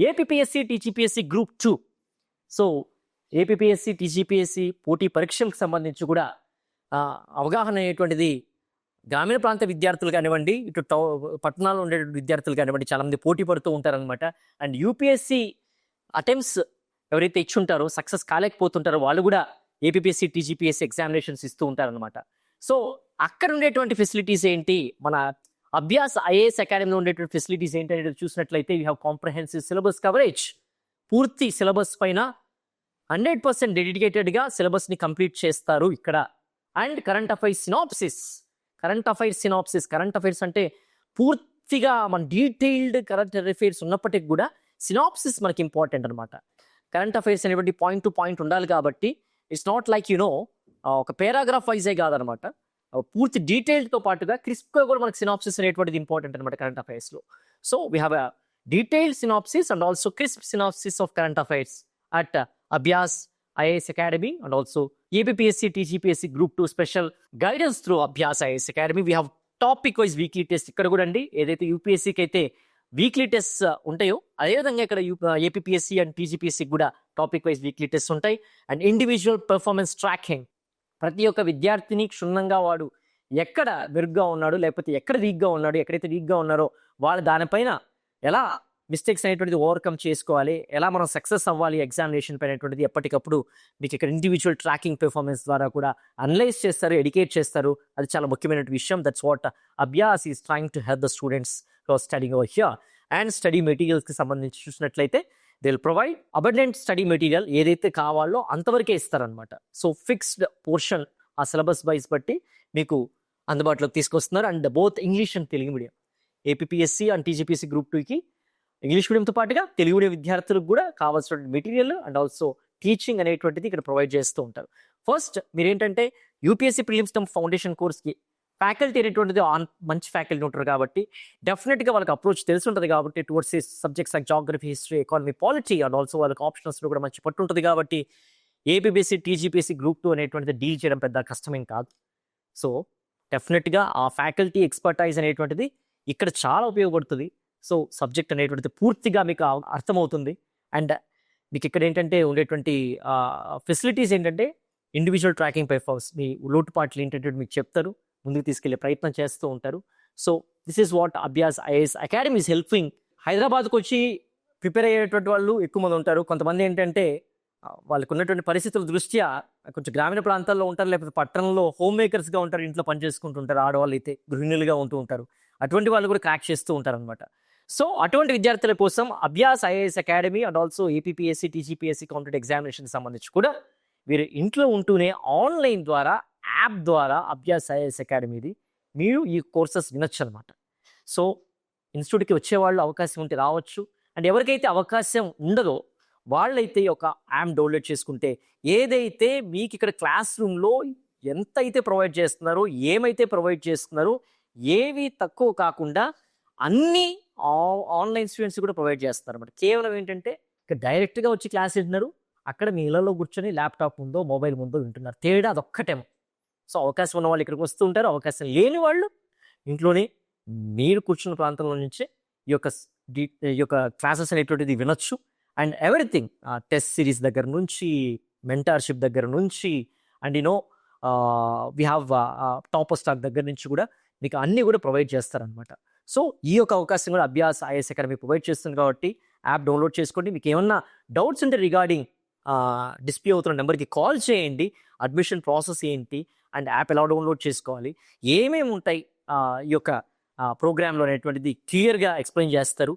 APPSC TGPSC group 2. So APPSC TGPSC పోటీ పరీక్షలకు సంబంధించి కూడా అవగాహన అనేటువంటిది గ్రామీణ ప్రాంత విద్యార్థులు కానివ్వండి, ఇటు పట్టణాల్లో ఉండే విద్యార్థులు కానివ్వండి, చాలామంది పోటీ పడుతూ ఉంటారనమాట. అండ్ యూపీఎస్సీ అటెంప్ట్స్ ఎవరైతే ఇచ్చుంటారో, సక్సెస్ కాలేకపోతుంటారో వాళ్ళు కూడా ఏపీపీఎస్సీ టీజీపీఎస్సీ ఎగ్జామినేషన్స్ ఇస్తూ ఉంటారనమాట. సో అక్కడ ఉండేటువంటి ఫెసిలిటీస్ ఏంటి, మన అభ్యాస్ ఐఏఎస్ అకాడమీలో ఉండేటువంటి ఫెసిలిటీస్ ఏంటి అనేది చూసినట్లయితే we have comprehensive syllabus coverage. పూర్తి సిలబస్ పైన 100% డెడికేటెడ్గా సిలబస్ని కంప్లీట్ చేస్తారు ఇక్కడ. And current affairs synopsis. Current affairs అంటే పూర్తిగా మన డీటెయిల్డ్ కరెంట్ అఫైర్స్ ఉన్నప్పటికీ కూడా సినాప్సిస్ మనకి ఇంపార్టెంట్ అనమాట. కరెంట్ అఫైర్స్ అనేటువంటి పాయింట్ టు పాయింట్ ఉండాలి కాబట్టి ఇట్స్ నాట్ లైక్ ఒక పేరాగ్రాఫ్ వైజే కాదనమాట. పూర్తి డీటెయిల్డ్తో పాటుగా క్రిస్ప్గా కూడా మనకి సినాప్సిస్ అనేటువంటిది ఇంపార్టెంట్ అనమాట కరెంట్ అఫైర్స్లో. So we have a detailed synopsis and also crisp synopsis of current affairs at Abhyas IAS Academy and also APPSC TGPSC Group 2 special guidance through Abhyas IAS Academy. We have topic wise weekly test ఇక్కడ కూడా అండి. ఏదైతే యూపీఎస్సీకి అయితే weekly test ఉంటాయో అదేవిధంగా ఇక్కడ APPSC and TGPSC కూడా topic wise weekly test ఉంటాయి. అండ్ ఇండివిజువల్ పెర్ఫార్మెన్స్ ట్రాకింగ్, ప్రతి ఒక్క విద్యార్థిని క్షుణ్ణంగా వాడు ఎక్కడ మెరుగ్గా ఉన్నాడు, లేకపోతే ఎక్కడ వీక్గా ఉన్నాడు, ఎక్కడైతే వీక్గా ఉన్నారో వాళ్ళు దానిపైన ఎలా మిస్టేక్స్ అనేటువంటిది ఓవర్కమ్ చేసుకోవాలి, ఎలా మనం సక్సెస్ అవ్వాలి ఎగ్జామినేషన్ పైన అనేటువంటిది ఎప్పటికప్పుడు మీకు ఇక్కడ ఇండివిజువల్ ట్రాకింగ్ పెర్ఫార్మెన్స్ ద్వారా కూడా అనలైజ్ చేస్తారు, ఎడ్యుకేట్ చేస్తారు. అది చాలా ముఖ్యమైన విషయం. That's what Abhyas is trying to help the students who are studying over here. And study మెటీరియల్స్కి సంబంధించి చూసినట్లయితే they will provide abundant study material, ఏదైతే కావాలో అంతవరకే ఇస్తారనమాట. సో ఫిక్స్డ్ పోర్షన్ ఆ సిలబస్ వైజ్ బట్టి మీకు అందుబాటులోకి తీసుకొస్తున్నారు. And both English and Telugu medium, APPSC and TGPSC group 2కి ఇంగ్లీష్ మీడియంతో పాటుగా తెలుగు మీడియం విద్యార్థులకు కూడా కావాల్సిన మెటీరియల్ అండ్ ఆల్సో టీచింగ్ అనేటువంటిది ఇక్కడ ప్రొవైడ్ చేస్తూ ఉంటారు. ఫస్ట్ మీరేంటంటే యూపీఎస్సీ ప్రిలిమ్స్ కమ్ ఫౌండేషన్ కోర్స్కి ఫ్యాకల్టీ అనేటువంటిది మంచి ఫ్యాకల్టీ ఉంటారు కాబట్టి డెఫినెట్గా వాళ్ళకి అప్రోచ్ తెలిసి ఉంటుంది కాబట్టి towards subjects like geography, history, economy, polity and also వాళ్ళకి ఆప్షన్స్లో కూడా మంచి పట్టు ఉంటుంది కాబట్టి ఏపీపీఎస్సీ టీజీపీఎస్సీ గ్రూప్ 2 అనేటువంటిది డీల్ చేయడం పెద్ద కష్టమేం కాదు. సో డెఫినెట్గా ఆ ఫ్యాకల్టీ ఎక్స్పర్టైజ్ అనేటువంటిది ఇక్కడ చాలా ఉపయోగపడుతుంది. సో సబ్జెక్ట్ అనేటువంటిది పూర్తిగా మీకు అర్థమవుతుంది. అండ్ మీకు ఇక్కడ ఏంటంటే ఉండేటువంటి ఫెసిలిటీస్ ఏంటంటే ఇండివిజువల్ ట్రాకింగ్ పెర్ఫార్మెన్స్, మీ లోటుపాట్లు ఏంటంటే మీకు చెప్తారు, ముందుకు తీసుకెళ్లే ప్రయత్నం చేస్తూ ఉంటారు. So this is what Abhyas IAS academy is helping. హైదరాబాద్కి వచ్చి ప్రిపేర్ అయ్యేటువంటి వాళ్ళు ఎక్కువ మంది ఉంటారు. కొంతమంది ఏంటంటే వాళ్ళకు ఉన్నటువంటి పరిస్థితుల దృష్ట్యా కొంచెం గ్రామీణ ప్రాంతాల్లో ఉంటారు, లేకపోతే పట్టణంలో హోమ్ మేకర్స్గా ఉంటారు, ఇంట్లో పనిచేసుకుంటుంటారు, ఆడవాళ్ళు అయితే గృహిణులుగా ఉంటూ ఉంటారు. అటువంటి వాళ్ళు కూడా క్రాక్ చేస్తూ ఉంటారనమాట. సో అటువంటి విద్యార్థుల కోసం Abhyas IAS Academy and also APPSC TGPSC competitive ఎగ్జామినేషన్కి సంబంధించి కూడా మీరు ఇంట్లో ఉంటూనే ఆన్లైన్ ద్వారా యాప్ ద్వారా అభ్యాస్ ఐఏఎస్ అకాడమీది మీరు ఈ కోర్సెస్ వినొచ్చు అనమాట. సో ఇన్స్టిట్యూట్కి వచ్చేవాళ్ళు అవకాశం ఉంటే రావచ్చు. అండ్ ఎవరికైతే అవకాశం ఉండదో వాళ్ళైతే ఒక యాప్ డౌన్లోడ్ చేసుకుంటే ఏదైతే మీకు ఇక్కడ క్లాస్ రూమ్లో ఎంత అయితే ప్రొవైడ్ చేస్తున్నారో, ఏమైతే ప్రొవైడ్ చేస్తున్నారో, ఏవి తక్కువ కాకుండా అన్నీ ఆన్లైన్ స్టూడెంట్స్ కూడా ప్రొవైడ్ చేస్తున్నారు అనమాట. కేవలం ఏంటంటే ఇక్కడ డైరెక్ట్గా వచ్చి క్లాస్ వింటున్నారు, అక్కడ మీ ఇళ్లలో కూర్చొని ల్యాప్టాప్ ముందో మొబైల్ ముందో వింటున్నారు. తేడా అదొక్కటేమో. సో అవకాశం ఉన్న వాళ్ళు ఇక్కడికి వస్తూ ఉంటారు, అవకాశం లేని వాళ్ళు ఇంట్లోనే మీరు కూర్చున్న ప్రాంతంలో నుంచే ఈ యొక్క క్లాసెస్ అనేటువంటిది వినొచ్చు. అండ్ ఎవ్రీథింగ్ టెస్ట్ సిరీస్ దగ్గర నుంచి, మెంటార్షిప్ దగ్గర నుంచి, and we have topper stock దగ్గర నుంచి కూడా మీకు అన్నీ కూడా ప్రొవైడ్ చేస్తారనమాట. సో ఈ యొక్క అవకాశం కూడా అభ్యాస్ ఐఏఎస్ అకాడమీ ప్రొవైడ్ చేస్తుంది కాబట్టి యాప్ డౌన్లోడ్ చేసుకోండి. మీకు ఏమన్నా డౌట్స్ ఉంటే రిగార్డింగ్ డిస్ప్లే అవుతున్న నెంబర్కి కాల్ చేయండి. అడ్మిషన్ ప్రాసెస్ ఏంటి అండ్ యాప్ ఎలా డౌన్లోడ్ చేసుకోవాలి, ఏమేమి ఉంటాయి ఈ యొక్క ప్రోగ్రాంలో అనేటువంటిది క్లియర్గా ఎక్స్ప్లెయిన్ చేస్తారు.